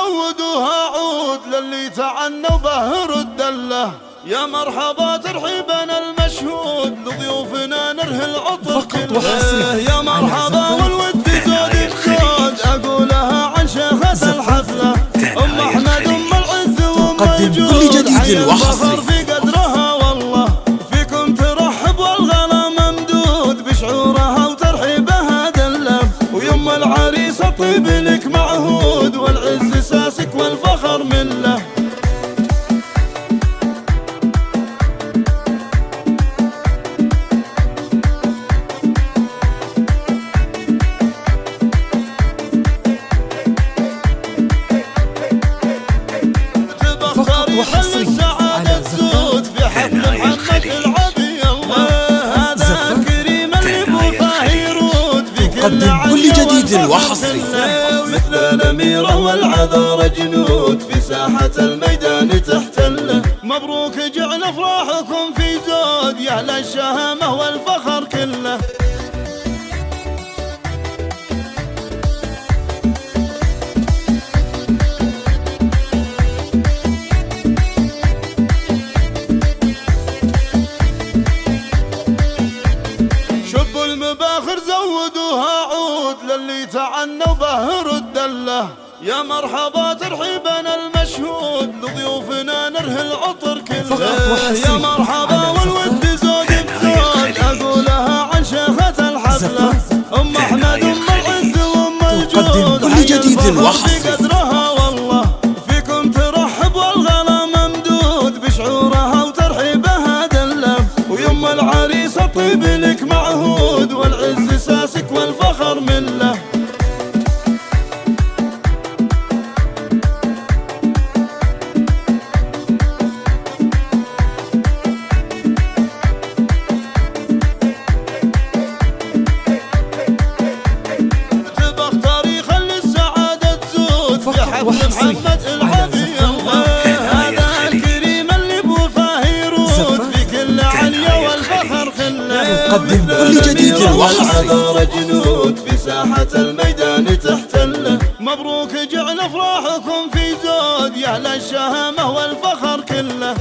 زودوها عود للي تعنى وبهر الدله. يا مرحبا ترحيبنا المشهود لضيوفنا نرهي العطر كله. يا مرحبا والود زود بزود اقولها عن شيخة الحفله. ام احمد ام العز وام الجود حي الفخر في قدرها والله. فيكم ترحب والغلا ممدود بشعورها وترحيبها دله. ويم العريس الطيب لك معهود والعز ساسك والفخر مله. وحصري على زفات تقدم كل جديد وحصري. مثل الأميرة والعذارى جنود في ساحة الميدان تحتله. مبروك جعل أفراحكم في زود يا أهل الشهامة والفخر كله. المباخر زودوها عود للي تعنى وبهر الدله. يا مرحبا ترحيبنا المشهود لضيوفنا نرهي العطر كله. يا مرحبا والود زود بزود اقولها عن شيخة الحفله. ام احمد ام العز وام الجود كل جديد وحصري في قدرها والله. فيكم ترحب والغلا ممدود بشعورها وترحيبها دله. ويم العريس الطيب لك معهود والعز ساسك والفخر مله. تبخ تاريخ للسعادة تزود في حفل محمد العافية. هذا الكريم اللي بوفاه يرود في كل عليا والفخر خله. نقدم كل جديد وحصري. جنود في ساحة الميدان تحتله. مبروك جعل افراحكم في زود يا اهل الشهامة والفخر كله.